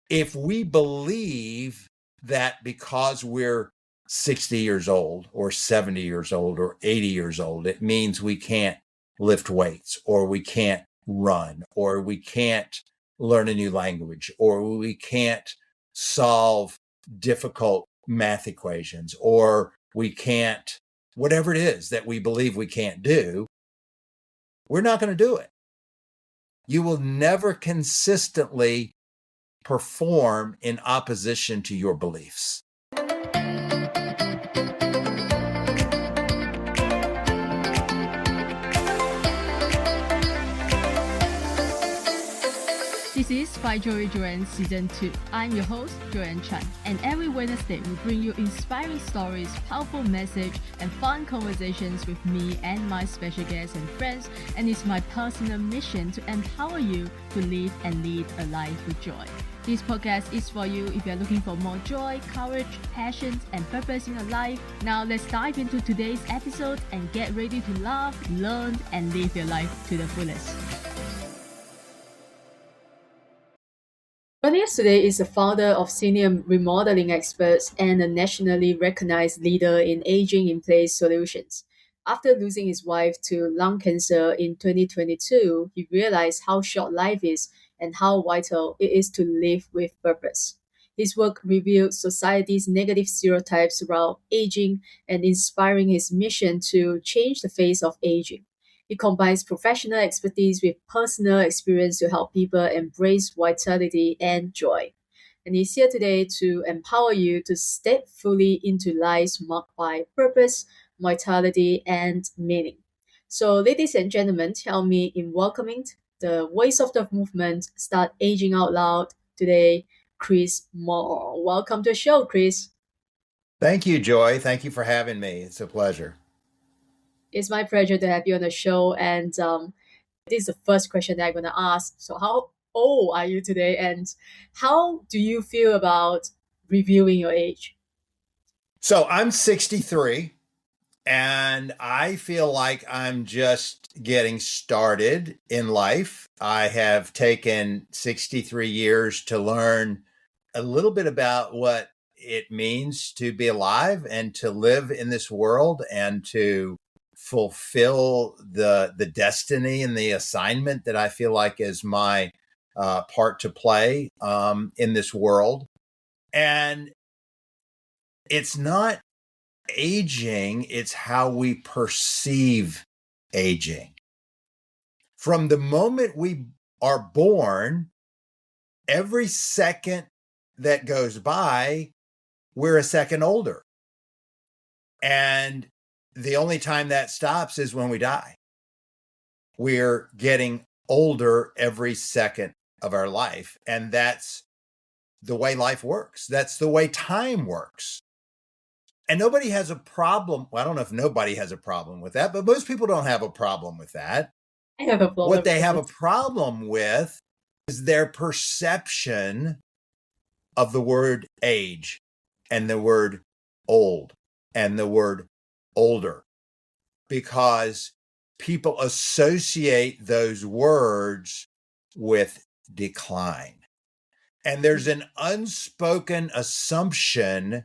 if we believe that because we're 60 years old or 70 years old or 80 years old, it means we can't lift weights or we can't run or we can't learn a new language or we can't solve difficult math equations or we can't, whatever it is that we believe we can't do, we're not going to do it. You will never consistently perform in opposition to your beliefs. This is By Joyan Season 2. I'm your host, Joyan Chan, and every Wednesday we bring you inspiring stories, powerful message, and fun conversations with me and my special guests and friends, and it's my personal mission to empower you to live and lead a life with joy. This podcast is for you if you're looking for more joy, courage, passion, and purpose in your life. Now let's dive into today's episode and get ready to laugh, learn, and live your life to the fullest. Joining us today is the founder of Senior Remodeling Experts and a nationally recognized leader in aging-in-place solutions. After losing his wife to lung cancer in 2022, he realized how short life is and how vital it is to live with purpose. His work reveals society's negative stereotypes around aging and inspiring his mission to change the face of aging. He combines professional expertise with personal experience to help people embrace vitality and joy. And he's here today to empower you to step fully into lives marked by purpose, vitality, and meaning. So, ladies and gentlemen, help me in welcoming the voice of the movement, Start Aging Out Loud today, Chris Moore. Welcome to the show, Chris. Thank you, Joy. Thank you for having me. It's a pleasure. It's my pleasure to have you on the show. And this is the first question that I'm going to ask. So how old are you today? And how do you feel about reviewing your age? So I'm 63 and I feel like I'm just getting started in life. I have taken 63 years to learn a little bit about what it means to be alive and to live in this world and to fulfill the destiny and the assignment that I feel like is my part to play in this world. And it's not aging, it's how we perceive aging. From the moment we are born, every second that goes by, we're a second older. And the only time that stops is when we die. We're getting older every second of our life. And that's the way life works. That's the way time works. And nobody has a problem. Well, I don't know if nobody has a problem with that, but most people don't have a problem with that. I have a problem. What they have a problem with is their perception of the word age and the word old and the word older, because people associate those words with decline. And there's an unspoken assumption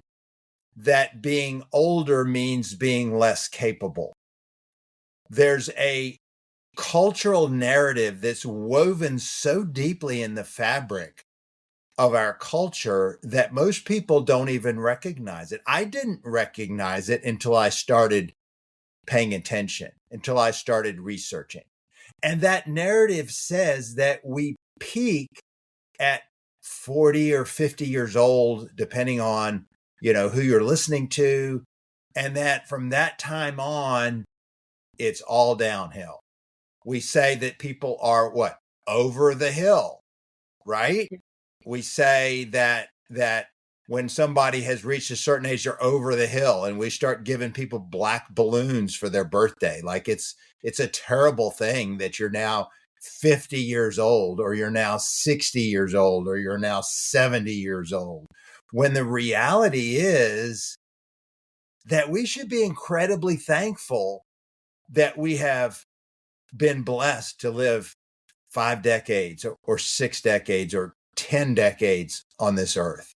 that being older means being less capable. There's a cultural narrative that's woven so deeply in the fabric of our culture that most people don't even recognize it. I didn't recognize it until I started paying attention, until I started researching. And that narrative says that we peak at 40 or 50 years old, depending on, who you're listening to. And that from that time on, it's all downhill. We say that people are over the hill, right? We say that when somebody has reached a certain age, they're over the hill, and we start giving people black balloons for their birthday. Like it's a terrible thing that you're now 50 years old, or you're now 60 years old, or you're now 70 years old. When the reality is that we should be incredibly thankful that we have been blessed to live 5 decades or 6 decades or 10 decades on this earth,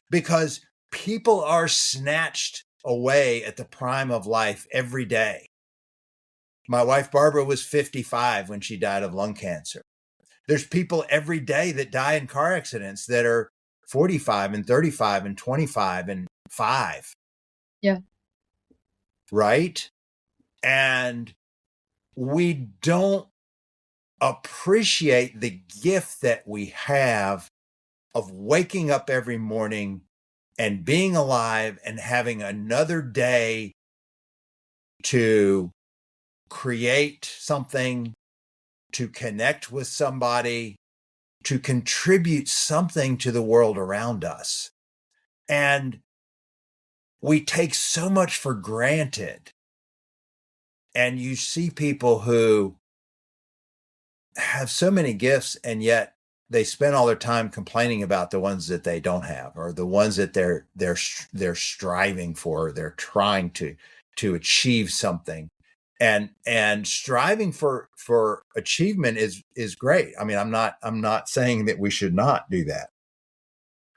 because people are snatched away at the prime of life every day. My wife, Barbara, was 55 when she died of lung cancer. There's people every day that die in car accidents that are 45 and 35 and 25 and 5. Yeah. Right? And we don't appreciate the gift that we have of waking up every morning and being alive and having another day to create something, to connect with somebody, to contribute something to the world around us. And we take so much for granted. And you see people who have so many gifts, and yet they spend all their time complaining about the ones that they don't have, or the ones that they're striving for, they're trying to achieve something. And striving for achievement is great. I mean, I'm not saying that we should not do that.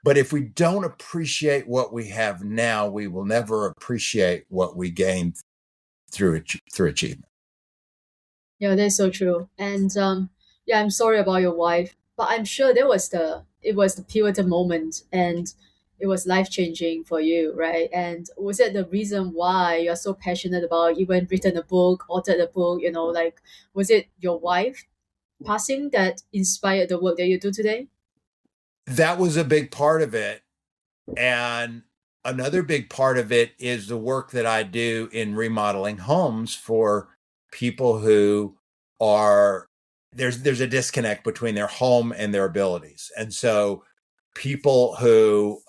But if we don't appreciate what we have now, we will never appreciate what we gain through achievement. Yeah, that's so true. And yeah, I'm sorry about your wife, but I'm sure it was the pivotal moment, and it was life changing for you, right? And was it the reason why you're so passionate about even written a book, authored a book? Like, was it your wife passing that inspired the work that you do today? That was a big part of it. And another big part of it is the work that I do in remodeling homes for people who are there's a disconnect between their home and their abilities. And so people who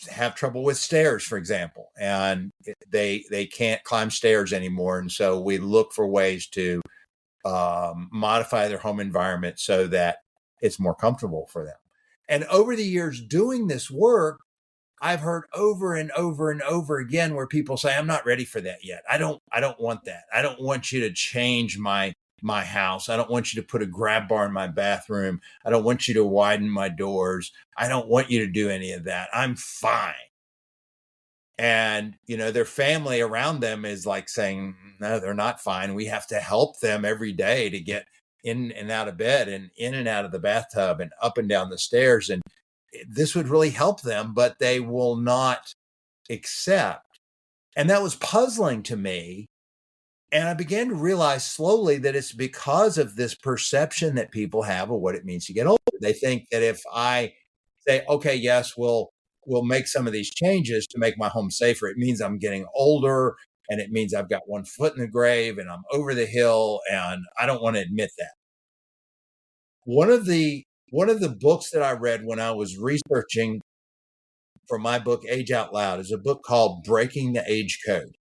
have trouble with stairs, for example, and they can't climb stairs anymore. And so we look for ways to modify their home environment so that it's more comfortable for them. And over the years doing this work, I've heard over and over and over again where people say, I'm not ready for that yet. I don't want that. I don't want you to change my house. I don't want you to put a grab bar in my bathroom. I don't want you to widen my doors. I don't want you to do any of that. I'm fine. And, their family around them is like saying, no, they're not fine. We have to help them every day to get in and out of bed and in and out of the bathtub and up and down the stairs. And this would really help them, but they will not accept. And that was puzzling to me. And I began to realize slowly that it's because of this perception that people have of what it means to get older. They think that if I say, okay, yes, we'll make some of these changes to make my home safer, it means I'm getting older, and it means I've got one foot in the grave and I'm over the hill, and I don't want to admit that. One of the books that I read when I was researching for my book Age Out Loud is a book called Breaking the Age Code,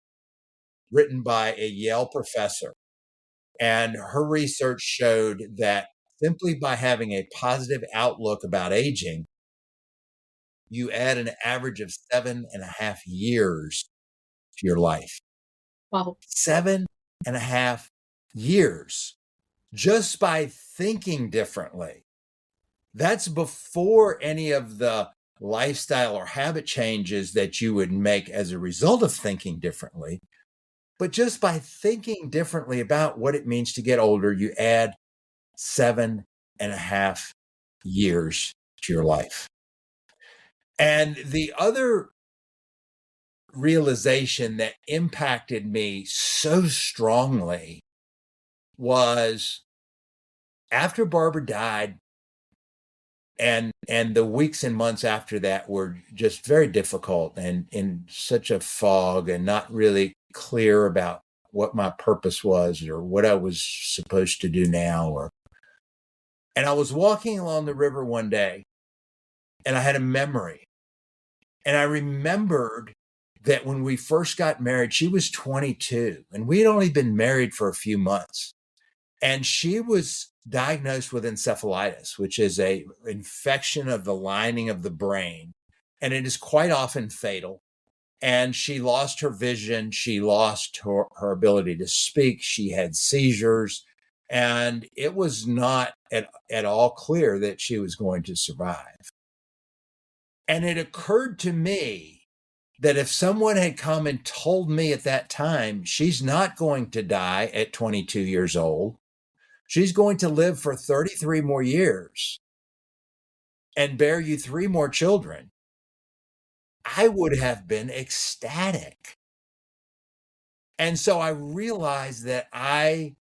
written by a Yale professor. And her research showed that simply by having a positive outlook about aging, you add an average of 7.5 years to your life. Wow. 7.5 years just by thinking differently. That's before any of the lifestyle or habit changes that you would make as a result of thinking differently. But just by thinking differently about what it means to get older, you add 7.5 years to your life. And the other realization that impacted me so strongly was after Barbara died, and the weeks and months after that were just very difficult and in such a fog and not really clear about what my purpose was or what I was supposed to do now. And I was walking along the river one day and I had a memory. And I remembered that when we first got married, she was 22 and we had only been married for a few months. And she was diagnosed with encephalitis, which is a infection of the lining of the brain. And it is quite often fatal. And she lost her vision. She lost her ability to speak. She had seizures. And it was not at all clear that she was going to survive. And it occurred to me that if someone had come and told me at that time, she's not going to die at 22 years old, she's going to live for 33 more years and bear you 3 more children, I would have been ecstatic. And so I realized that I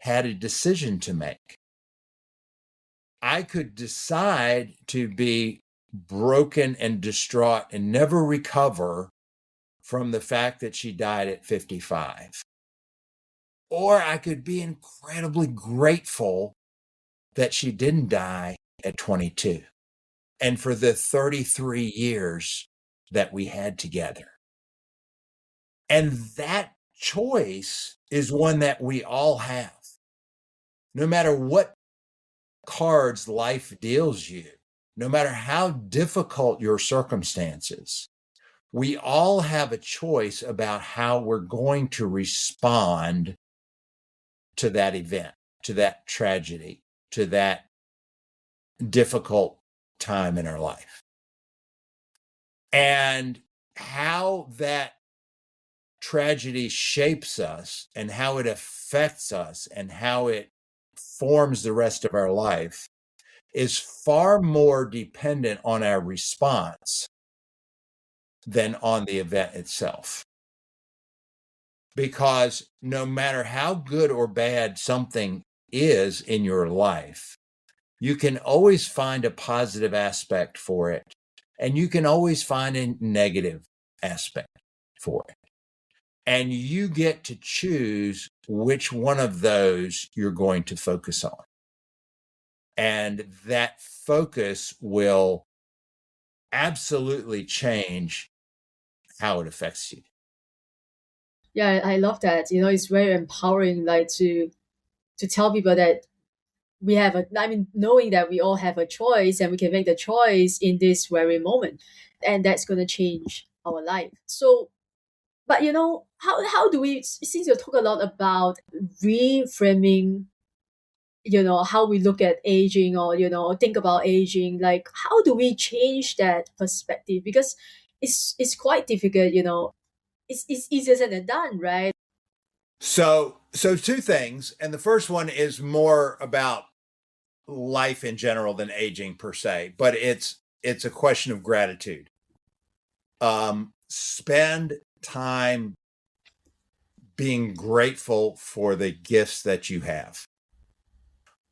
had a decision to make. I could decide to be broken and distraught and never recover from the fact that she died at 55. Or I could be incredibly grateful that she didn't die at 22 and for the 33 years that we had together. And that choice is one that we all have. No matter what cards life deals you, no matter how difficult your circumstances, we all have a choice about how we're going to respond to that event, to that tragedy, to that difficult time in our life. And how that tragedy shapes us and how it affects us and how it forms the rest of our life is far more dependent on our response than on the event itself. Because no matter how good or bad something is in your life, you can always find a positive aspect for it, and you can always find a negative aspect for it. And you get to choose which one of those you're going to focus on. And that focus will absolutely change how it affects you. Yeah, I love that. It's very empowering, like to tell people that we have knowing that we all have a choice and we can make the choice in this very moment, and that's going to change our life. So, but how do we, since you talk a lot about reframing, how we look at aging, or think about aging, like how do we change that perspective? Because it's quite difficult. It's easier said than done, right? So two things, and the first one is more about life in general than aging per se, but it's a question of gratitude. Spend time being grateful for the gifts that you have.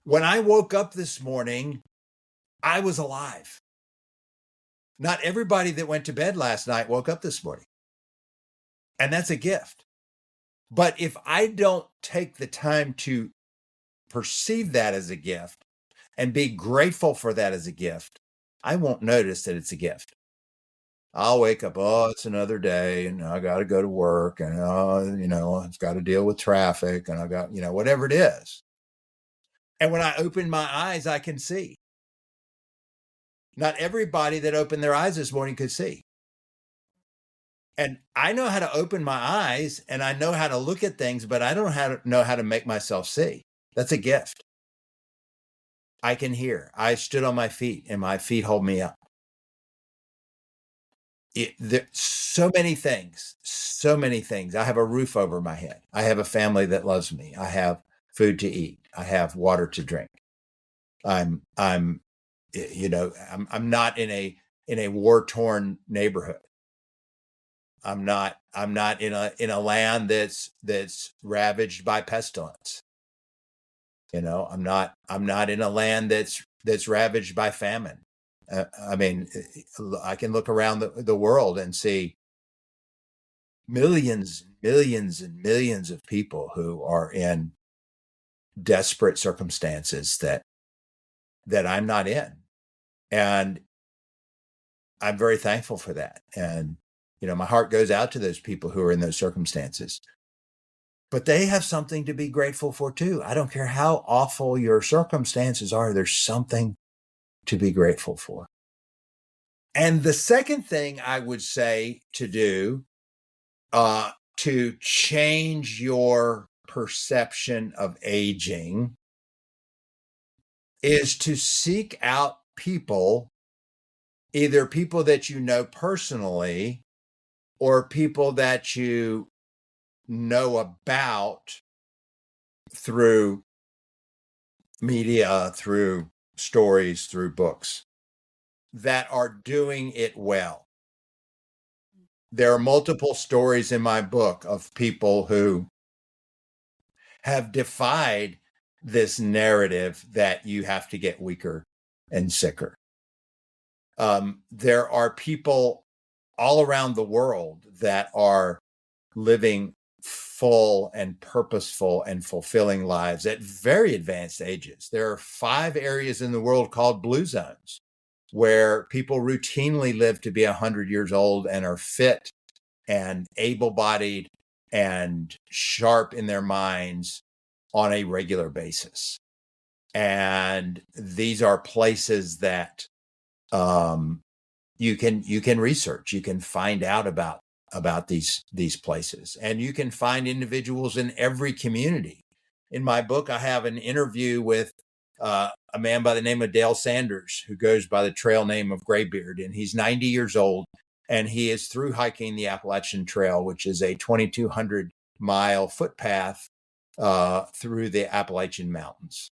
When I woke up this morning, I was alive. Not everybody that went to bed last night woke up this morning. And that's a gift. But if I don't take the time to perceive that as a gift and be grateful for that as a gift, I won't notice that it's a gift. I'll wake up, oh, it's another day, and I got to go to work, and I've got to deal with traffic, and I got, whatever it is. And when I open my eyes, I can see. Not everybody that opened their eyes this morning could see. And I know how to open my eyes and I know how to look at things, but I don't know how to make myself see. That's a gift. I can hear. I stood on my feet and my feet hold me up. So many things. I have a roof over my head. I have a family that loves me. I have food to eat. I have water to drink. I'm not in a war-torn neighborhood. I'm not in a land that's ravaged by pestilence. I'm not in a land that's ravaged by famine. I can look around the world and see millions and millions of people who are in desperate circumstances that I'm not in. And I'm very thankful for that. And, my heart goes out to those people who are in those circumstances. But they have something to be grateful for too. I don't care how awful your circumstances are, there's something to be grateful for. And the second thing I would say to do to change your perception of aging is to seek out people, either people that you know personally or people that you know about through media, through stories, through books, that are doing it well. There are multiple stories in my book of people who have defied this narrative that you have to get weaker and sicker. There are people all around the world that are living full and purposeful and fulfilling lives at very advanced ages. There are 5 areas in the world called blue zones where people routinely live to be 100 years old and are fit and able-bodied and sharp in their minds on a regular basis. And these are places that you can research, you can find out about these places, and you can find individuals in every community. In my book, I have an interview with a man by the name of Dale Sanders, who goes by the trail name of Graybeard, and he's 90 years old, and he is through hiking the Appalachian Trail, which is a 2,200-mile footpath through the Appalachian Mountains.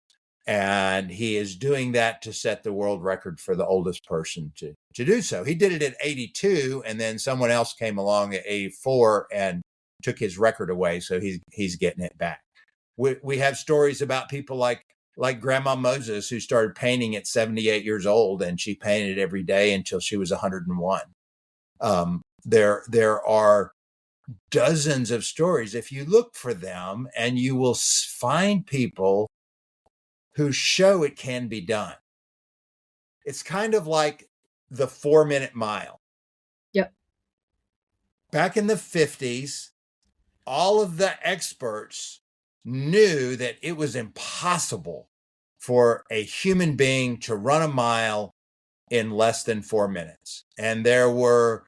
And he is doing that to set the world record for the oldest person to do so. He did it at 82, and then someone else came along at 84 and took his record away, so he's getting it back. We have stories about people like Grandma Moses, who started painting at 78 years old, and she painted every day until she was 101. There are dozens of stories if you look for them, and you will find people who show it can be done. It's kind of like the 4-minute mile. Yep. Back in the 50s, all of the experts knew that it was impossible for a human being to run a mile in less than 4 minutes. And there were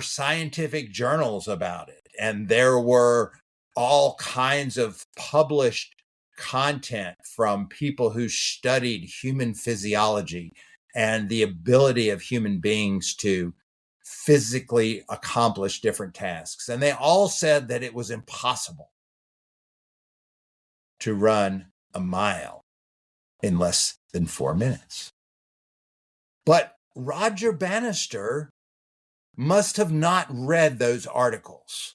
scientific journals about it, and there were all kinds of published content from people who studied human physiology and the ability of human beings to physically accomplish different tasks. And they all said that it was impossible to run a mile in less than 4 minutes. But Roger Bannister must have not read those articles,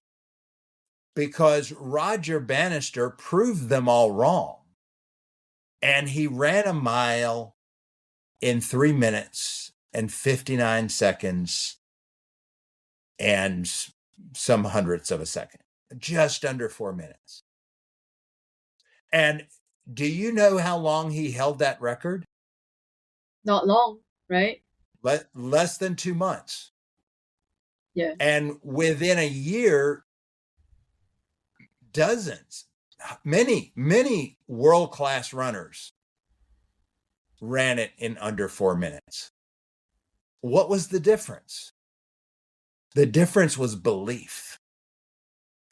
because Roger Bannister proved them all wrong. And he ran a mile in 3 minutes and 59 seconds and some hundredths of a second, just under 4 minutes. And do you know how long he held that record? Not long, right? Less than 2 months. Yeah. And within a year, many world-class runners ran it in under 4 minutes. What was the difference? The difference was belief.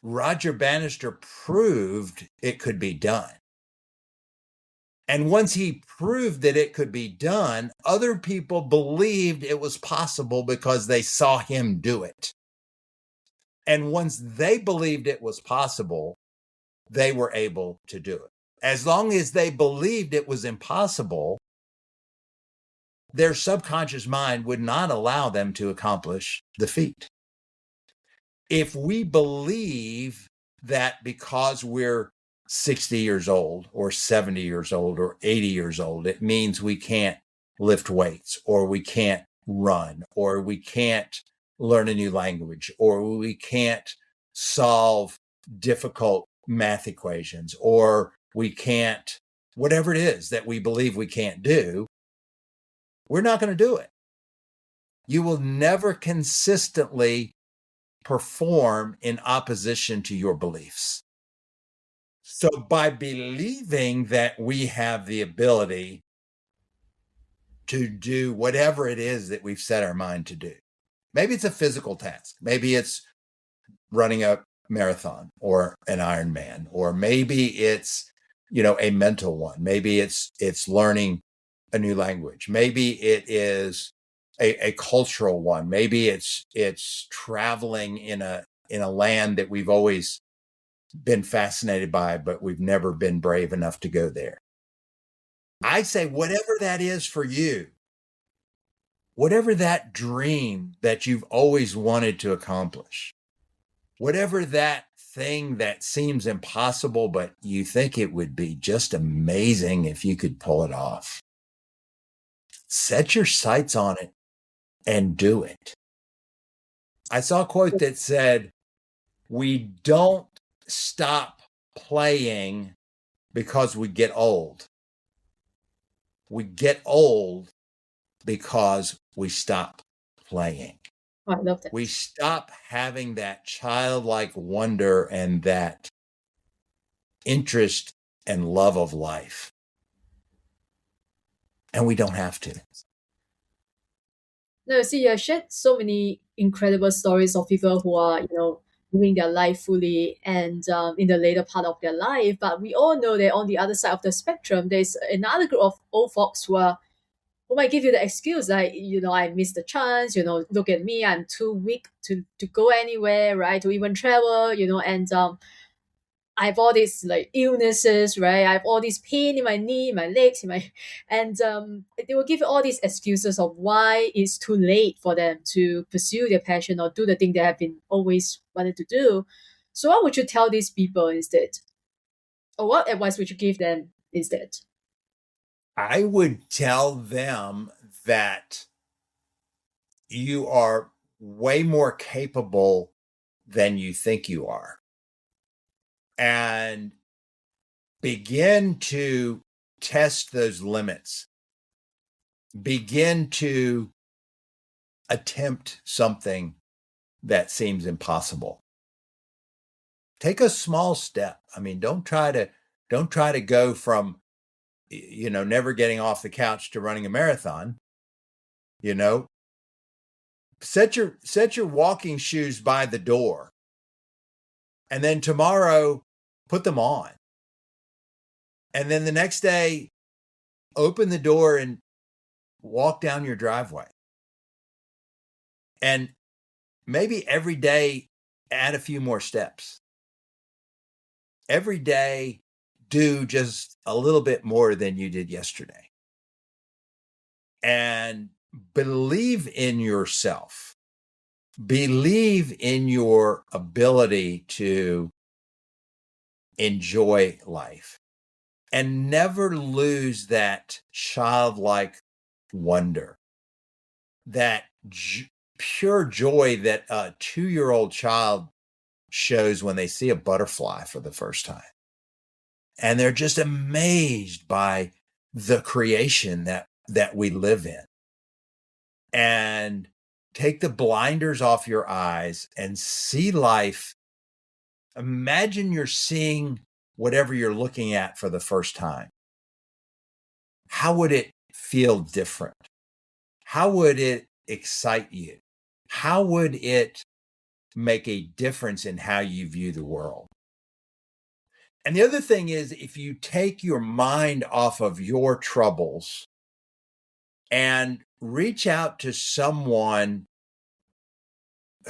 Roger Bannister proved it could be done. And once he proved that it could be done, other people believed it was possible because they saw him do it. And once they believed it was possible, they were able to do it. As long as they believed it was impossible, their subconscious mind would not allow them to accomplish the feat. If we believe that because we're 60 years old or 70 years old or 80 years old, it means we can't lift weights, or we can't run, or we can't learn a new language, or we can't solve difficult math equations, or we can't, whatever it is that we believe we can't do, we're not going to do it. You will never consistently perform in opposition to your beliefs. So by believing that we have the ability to do whatever it is that we've set our mind to do, maybe it's a physical task, maybe it's running a marathon or an Ironman, or maybe it's, a mental one. Maybe it's learning a new language. Maybe it is a cultural one. Maybe it's traveling in a land that we've always been fascinated by, but we've never been brave enough to go there. I say, whatever that is for you, whatever that dream that you've always wanted to accomplish, whatever that thing that seems impossible, but you think it would be just amazing if you could pull it off, set your sights on it and do it. I saw a quote that said, "We don't stop playing because we get old. We get old because we stop playing." Oh, I love that. We stop having that childlike wonder and that interest and love of life. And we don't have to. No, see, you have shared so many incredible stories of people who are, living their life fully and in the later part of their life. But we all know that on the other side of the spectrum, there's another group of old folks who might give you the excuse like, I missed the chance, look at me, I'm too weak to go anywhere, right? To even travel, and I have all these like illnesses, right? I have all this pain in my knee, my legs, and they will give you all these excuses of why it's too late for them to pursue their passion or do the thing they have been always wanted to do. So what would you tell these people instead? Or what advice would you give them instead? I would tell them that you are way more capable than you think you are. And begin to test those limits. Begin to attempt something that seems impossible. Take a small step. I mean, don't try to go from, never getting off the couch to running a marathon. Set your walking shoes by the door, and then tomorrow put them on. And then the next day, open the door and walk down your driveway. And maybe every day, add a few more steps. Every day, do just a little bit more than you did yesterday. And believe in yourself. Believe in your ability to enjoy life. And never lose that childlike wonder, that pure joy that a 2-year-old child shows when they see a butterfly for the first time. And they're just amazed by the creation that we live in. And take the blinders off your eyes and see life. Imagine you're seeing whatever you're looking at for the first time. How would it feel different? How would it excite you? How would it make a difference in how you view the world? And the other thing is, if you take your mind off of your troubles and reach out to someone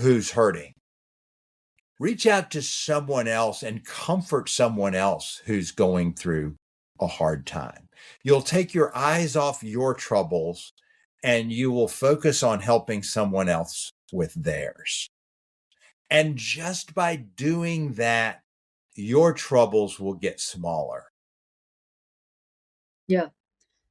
who's hurting, reach out to someone else and comfort someone else who's going through a hard time. You'll take your eyes off your troubles and you will focus on helping someone else with theirs. And just by doing that, your troubles will get smaller. Yeah.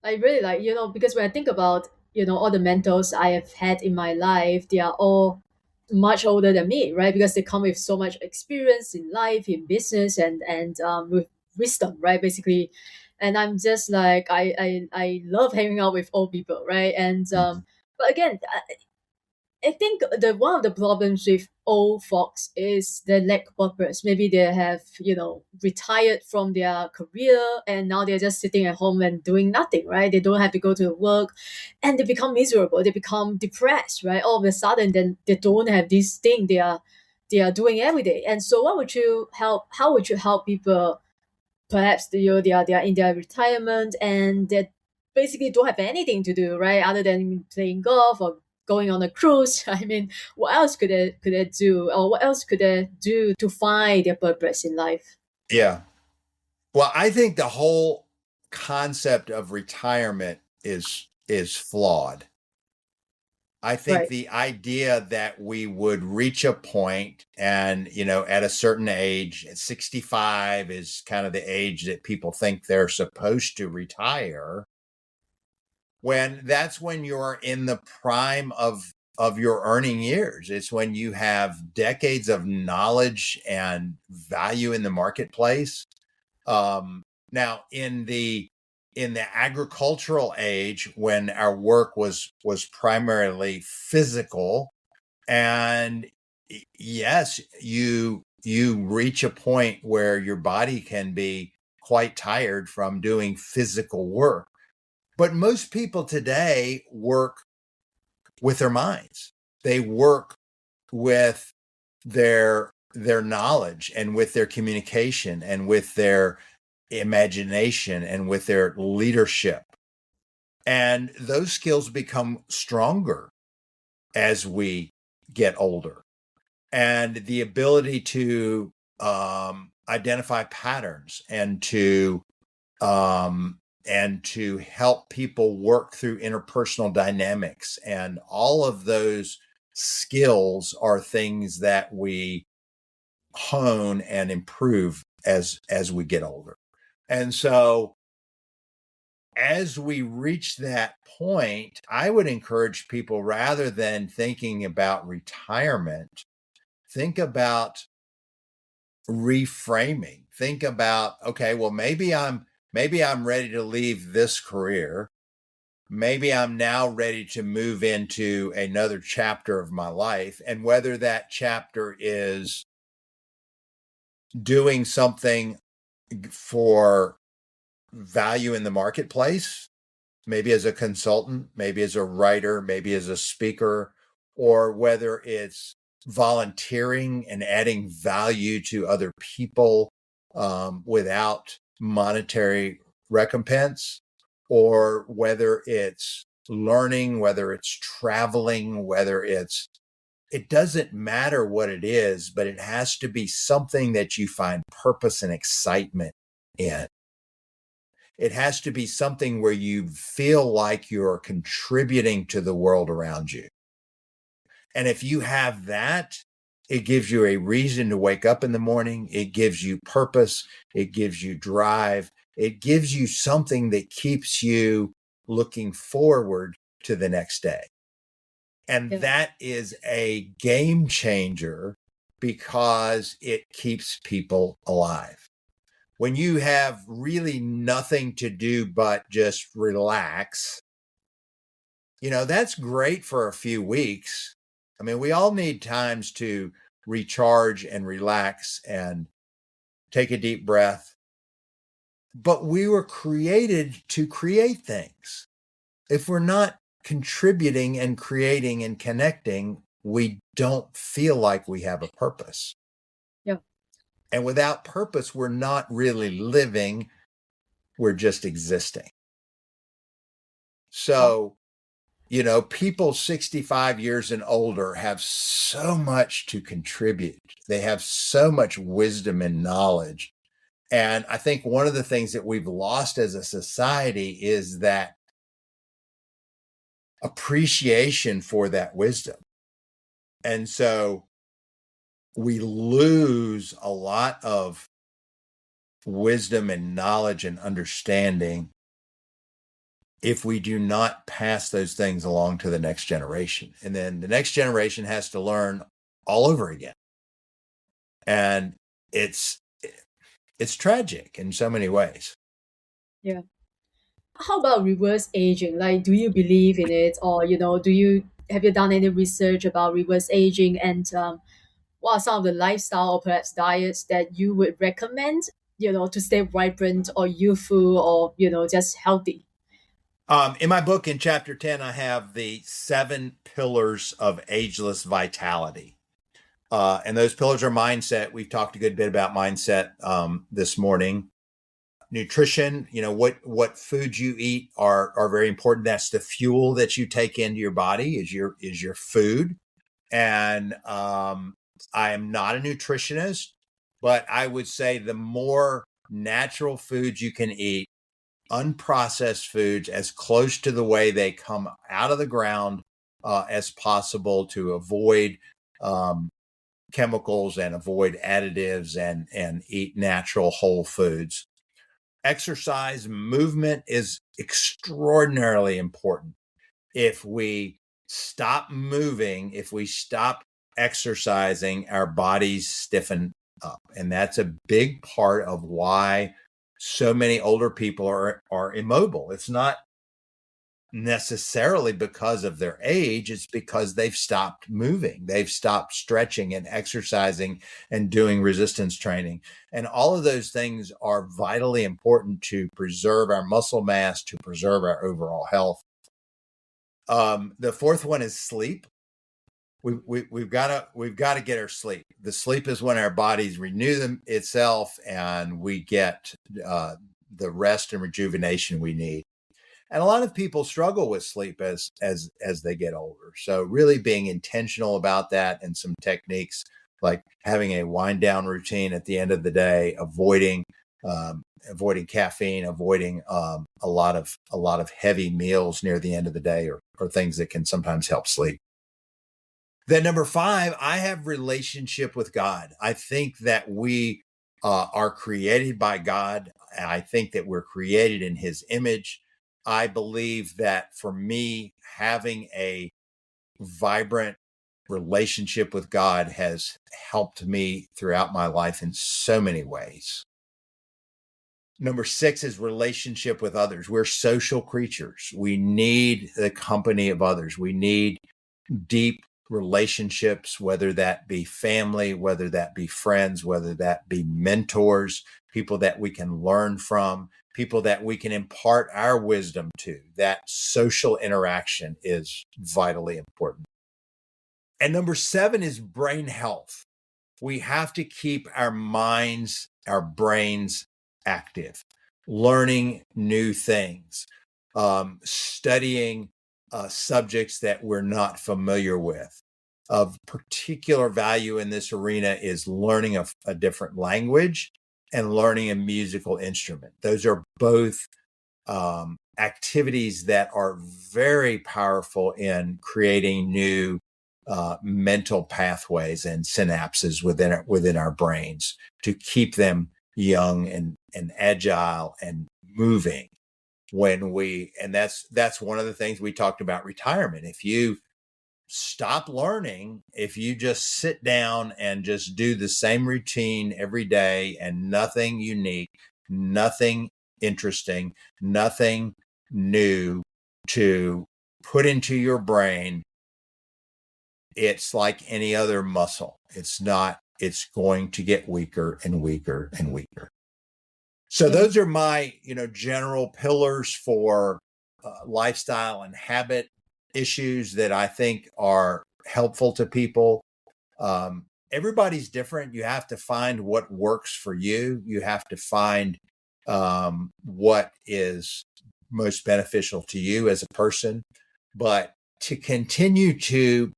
I really like, because when I think about, all the mentors I have had in my life, they are all much older than me, right? Because they come with so much experience in life, in business, and with wisdom, right? Basically, and I'm just like I love hanging out with old people, right? And but again, I think one of the problems with old folks is the lack of purpose. Maybe they have, retired from their career and now they're just sitting at home and doing nothing, right? They don't have to go to work and they become miserable. They become depressed, right? All of a sudden, then they don't have this thing they are doing every day. And so how would you help people, perhaps they are in their retirement and they basically don't have anything to do, right, other than playing golf or going on a cruise? I mean, what else could they do, or what else could they do to find their purpose in life? Yeah. Well, I think the whole concept of retirement is flawed. I think Right. the idea that we would reach a point and, at a certain age, at 65 is kind of the age that people think they're supposed to retire, when that's when you're in the prime of your earning years. It's when you have decades of knowledge and value in the marketplace. Now, in the agricultural age, when our work was primarily physical, and yes, you reach a point where your body can be quite tired from doing physical work. But most people today work with their minds. They work with their knowledge and with their communication and with their imagination and with their leadership. And those skills become stronger as we get older. And the ability to identify patterns and to help people work through interpersonal dynamics, and all of those skills are things that we hone and improve as we get older. And so as we reach that point, I would encourage people, rather than thinking about retirement, think about reframing. Think about, okay, well, maybe I'm ready to leave this career. Maybe I'm now ready to move into another chapter of my life. And whether that chapter is doing something for value in the marketplace, maybe as a consultant, maybe as a writer, maybe as a speaker, or whether it's volunteering and adding value to other people without monetary recompense, or whether it's learning, whether it's traveling, it doesn't matter what it is, but it has to be something that you find purpose and excitement in. It has to be something where you feel like you're contributing to the world around you. And if you have that, it gives you a reason to wake up in the morning. It gives you purpose. It gives you drive. It gives you something that keeps you looking forward to the next day. And Yeah. that is a game changer because it keeps people alive. When you have really nothing to do but just relax, that's great for a few weeks. I mean, we all need times to recharge and relax and take a deep breath. But we were created to create things. If we're not contributing and creating and connecting, we don't feel like we have a purpose. Yeah. And without purpose, we're not really living, we're just existing. Wow. So, people 65 years and older have so much to contribute. They have so much wisdom and knowledge. And I think one of the things that we've lost as a society is that appreciation for that wisdom. And so we lose a lot of wisdom and knowledge and understanding if we do not pass those things along to the next generation. And then the next generation has to learn all over again. And it's tragic in so many ways. Yeah. How about reverse aging? Like, do you believe in it, or have you done any research about reverse aging, and what are some of the lifestyle or perhaps diets that you would recommend, to stay vibrant or youthful or just healthy? In my book, in chapter 10, I have the 7 pillars of ageless vitality. And those pillars are mindset. We've talked a good bit about mindset this morning. Nutrition, what foods you eat are very important. That's the fuel that you take into your body is your food. And I am not a nutritionist, but I would say the more natural foods you can eat, unprocessed foods, as close to the way they come out of the ground as possible, to avoid chemicals and avoid additives, and eat natural whole foods. Exercise, movement is extraordinarily important. If we stop moving, if we stop exercising, our bodies stiffen up. And that's a big part of why so many older people are immobile. It's not necessarily because of their age, it's because they've stopped moving. They've stopped stretching and exercising and doing resistance training. And all of those things are vitally important to preserve our muscle mass, to preserve our overall health. The fourth one is sleep. We've got to get our sleep. The sleep is when our bodies renew itself and we get the rest and rejuvenation we need. And a lot of people struggle with sleep as they get older. So really being intentional about that, and some techniques like having a wind down routine at the end of the day, avoiding caffeine, avoiding a lot of heavy meals near the end of the day, or things that can sometimes help sleep. Then number 5, I have relationship with God. I think that we are created by God. And I think that we're created in His image. I believe that for me, having a vibrant relationship with God has helped me throughout my life in so many ways. Number 6 is relationship with others. We're social creatures. We need the company of others. We need deep relationships, whether that be family, whether that be friends, whether that be mentors, people that we can learn from, people that we can impart our wisdom to. That social interaction is vitally important. And number 7 is brain health. We have to keep our minds, our brains active, learning new things, studying subjects that we're not familiar with. Of particular value in this arena is learning a different language and learning a musical instrument. Those are both activities that are very powerful in creating new mental pathways and synapses within our brains, to keep them young and agile and moving. And that's one of the things we talked about retirement. If you stop learning, if you just sit down and just do the same routine every day and nothing unique, nothing interesting, nothing new to put into your brain, it's like any other muscle. It's going to get weaker and weaker and weaker. So those are my, general pillars for lifestyle and habit issues that I think are helpful to people. Everybody's different. You have to find what works for you. You have to find what is most beneficial to you as a person. But to continue to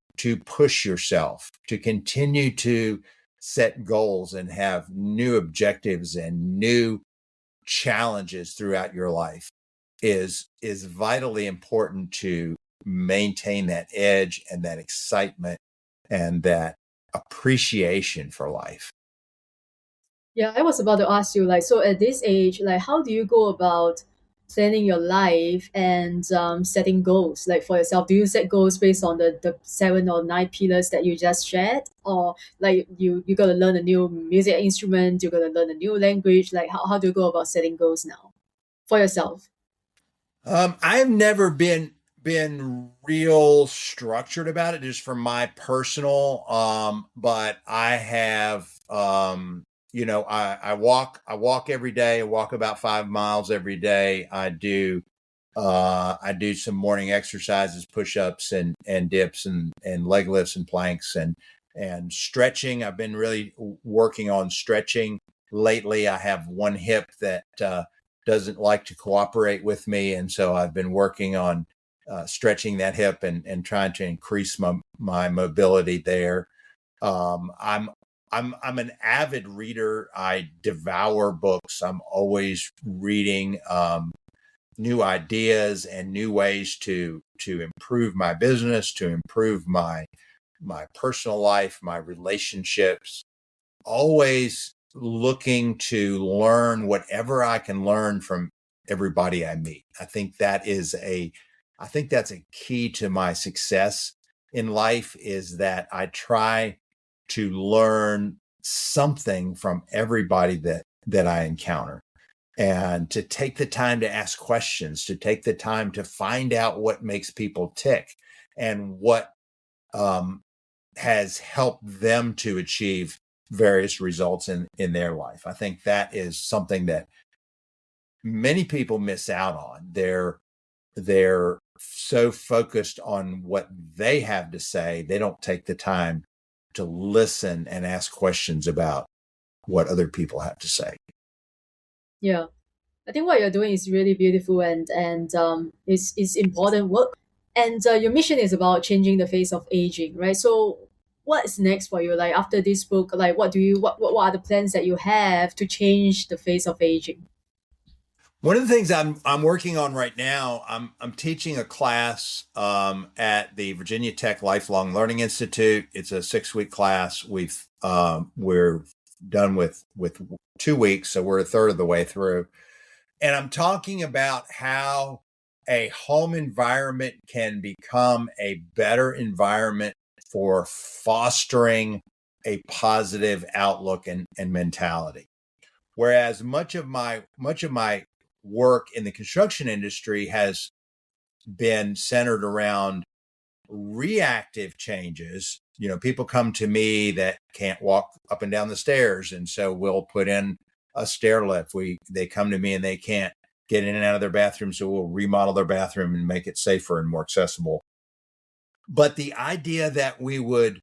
push yourself, to continue to set goals and have new objectives and new challenges throughout your life is vitally important to maintain that edge and that excitement and that appreciation for life. Yeah, I was about to ask you, so at this age, how do you go about planning your life and setting goals, for yourself? Do you set goals based on the 7 or 9 pillars that you just shared? Or you got to learn a new music instrument, you got to learn a new language? How do you go about setting goals now for yourself? I've never been real structured about it, just from my personal, but I have, I walk every day. I walk about 5 miles every day. I do some morning exercises, push-ups and dips and leg lifts and planks. And and stretching. I've been really working on stretching lately. I have one hip that doesn't like to cooperate with me, and so I've been working on stretching that hip and trying to increase my mobility there. I'm an avid reader. I devour books. I'm always reading new ideas and new ways to improve my business, to improve my personal life, my relationships. Always looking to learn whatever I can learn from everybody I meet. I think that's a key to my success in life, is that I try to learn something from everybody that I encounter, and to take the time to ask questions, to take the time to find out what makes people tick and what has helped them to achieve various results in their life. I think that is something that many people miss out on. They're so focused on what they have to say, they don't take the time to listen and ask questions about what other people have to say. Yeah. I think what you're doing is really beautiful, and it's important work. And your mission is about changing the face of aging, right? So what is next for you? Like after this book, like what are the plans that you have to change the face of aging? One of the things I'm working on right now, I'm teaching a class at the Virginia Tech Lifelong Learning Institute. It's a 6-week class. We're done with 2 weeks, so we're a third of the way through. And I'm talking about how a home environment can become a better environment for fostering a positive outlook and mentality. Whereas much of my work in the construction industry has been centered around reactive changes. People come to me that can't walk up and down the stairs, and so we'll put in a stair lift. They come to me and they can't get in and out of their bathroom, so we'll remodel their bathroom and make it safer and more accessible. But the idea that we would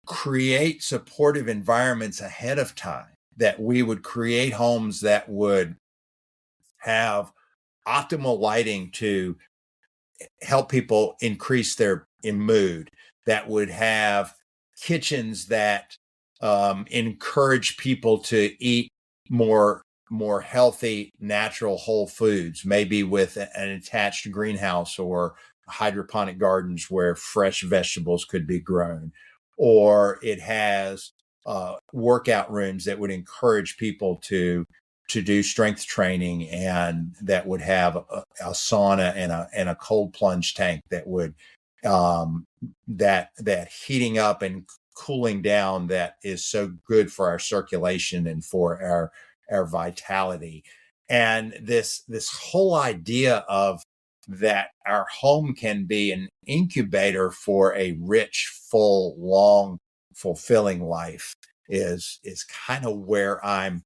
create supportive environments ahead of time, that we would create homes that would have optimal lighting to help people increase their mood, that would have kitchens that encourage people to eat more healthy, natural, whole foods, maybe with an attached greenhouse or hydroponic gardens where fresh vegetables could be grown. Or it has workout rooms that would encourage people to do strength training, and that would have a sauna and a cold plunge tank that would that heating up and cooling down that is so good for our circulation and for our vitality. And this whole idea of that our home can be an incubator for a rich, full, long, fulfilling life is kind of where I'm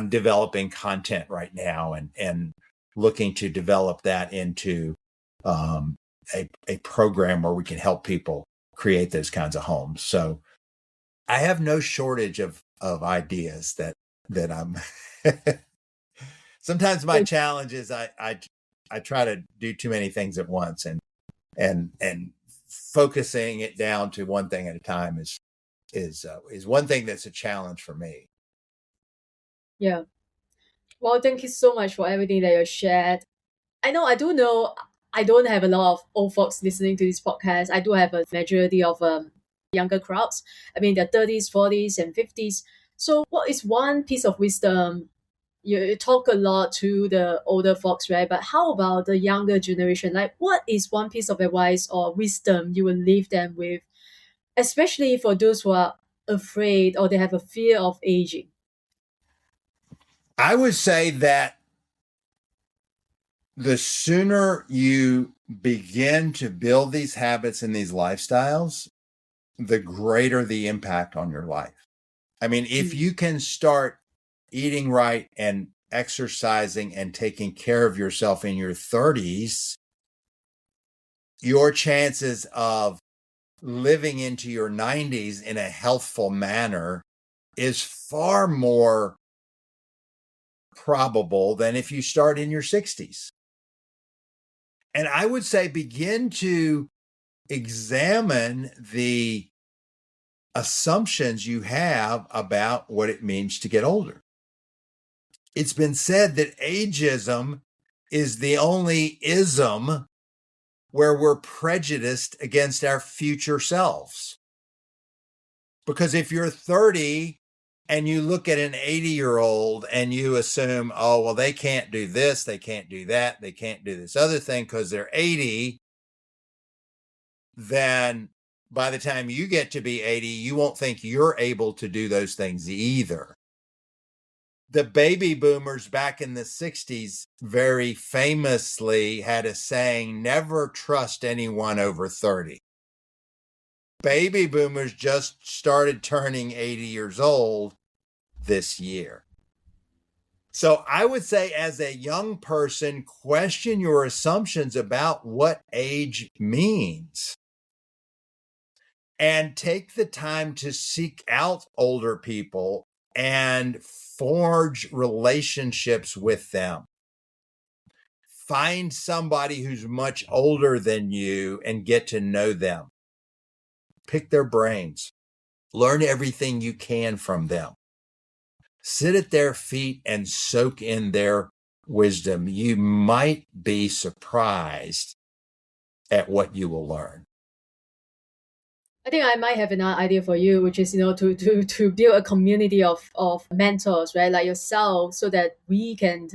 developing content right now, and looking to develop that into a program where we can help people create those kinds of homes. So I have no shortage of ideas that I'm. Sometimes my challenge is I try to do too many things at once, and focusing it down to one thing at a time is one thing that's a challenge for me. Yeah. Well, thank you so much for everything that you shared. I do know I don't have a lot of old folks listening to this podcast. I do have a majority of younger crowds. I mean, they're 30s, 40s, and 50s. So, what is one piece of wisdom? You talk a lot to the older folks, right? But how about the younger generation? Like, what is one piece of advice or wisdom you will leave them with, especially for those who are afraid or they have a fear of aging? I would say that the sooner you begin to build these habits and these lifestyles, the greater the impact on your life. I mean, if you can start eating right and exercising and taking care of yourself in your 30s, your chances of living into your 90s in a healthful manner is far more probable than if you start in your 60s. And I would say begin to examine the assumptions you have about what it means to get older. It's been said that ageism is the only ism where we're prejudiced against our future selves. Because if you're 30 and you look at an 80-year-old and you assume, oh, well, they can't do this, they can't do that, they can't do this other thing because they're 80, then by the time you get to be 80, you won't think you're able to do those things either. The baby boomers back in the 60s very famously had a saying, never trust anyone over 30. Baby boomers just started turning 80 years old this year. So I would say as a young person, question your assumptions about what age means. And take the time to seek out older people and forge relationships with them. Find somebody who's much older than you and get to know them. Pick their brains. Learn everything you can from them. Sit at their feet and soak in their wisdom. You might be surprised at what you will learn. I think I might have another idea for you, which is, to build a community of mentors, right? Like yourself, so that we can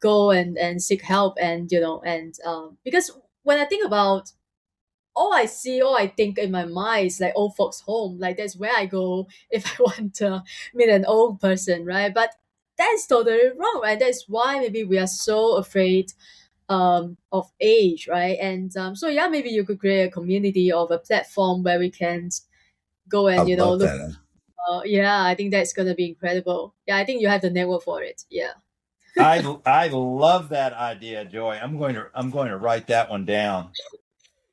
go and seek help because when I think about all I think in my mind is like old folks home. Like that's where I go if I want to meet an old person, right? But that's totally wrong, right? That's why maybe we are so afraid of age, right? And so yeah, maybe you could create a community of a platform where we can go and I love look. that. Yeah, I think that's gonna be incredible. Yeah, I think you have the network for it. Yeah. I love that idea, Joy. I'm going to write that one down.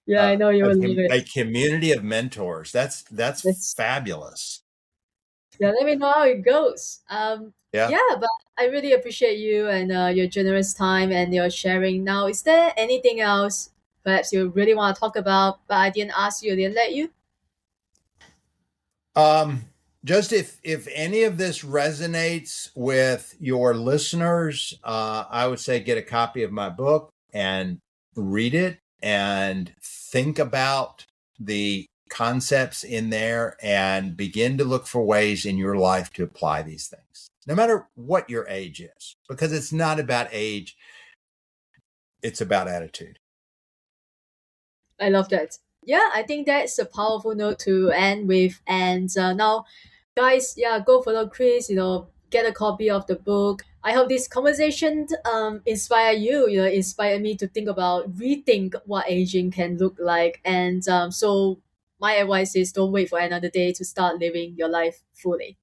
Yeah, I know you will love A it. community of mentors. That's fabulous. Yeah, let me know how it goes. Yeah. Yeah, but I really appreciate you and your generous time and your sharing. Now, is there anything else perhaps you really want to talk about, but I didn't ask you, I didn't let you? Just if any of this resonates with your listeners, I would say get a copy of my book and read it and think about the concepts in there and begin to look for ways in your life to apply these things, no matter what your age is, because it's not about age. It's about attitude. I love that. Yeah, I think that's a powerful note to end with. And now, guys, yeah, go follow Chris, get a copy of the book. I hope this conversation inspire you, inspire me to rethink what aging can look like. And so my advice is don't wait for another day to start living your life fully.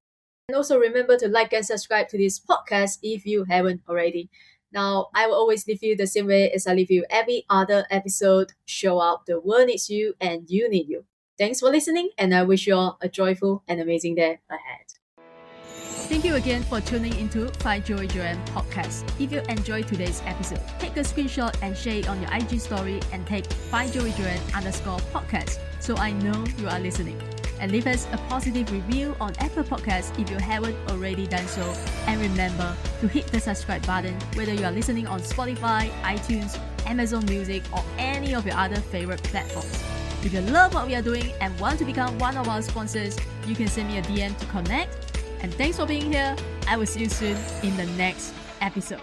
And also remember to like and subscribe to this podcast if you haven't already. Now, I will always leave you the same way as I leave you every other episode. Show up, the world needs you and you need you. Thanks for listening, and I wish you all a joyful and amazing day ahead. Thank you again for tuning into Find Joy Joyan podcast. If you enjoyed today's episode, take a screenshot and share it on your IG story and tag Find Joy Joyan _podcast so I know you are listening. And leave us a positive review on Apple Podcasts if you haven't already done so. And remember to hit the subscribe button whether you are listening on Spotify, iTunes, Amazon Music, or any of your other favorite platforms. If you love what we are doing and want to become one of our sponsors, you can send me a DM to connect. And thanks for being here. I will see you soon in the next episode.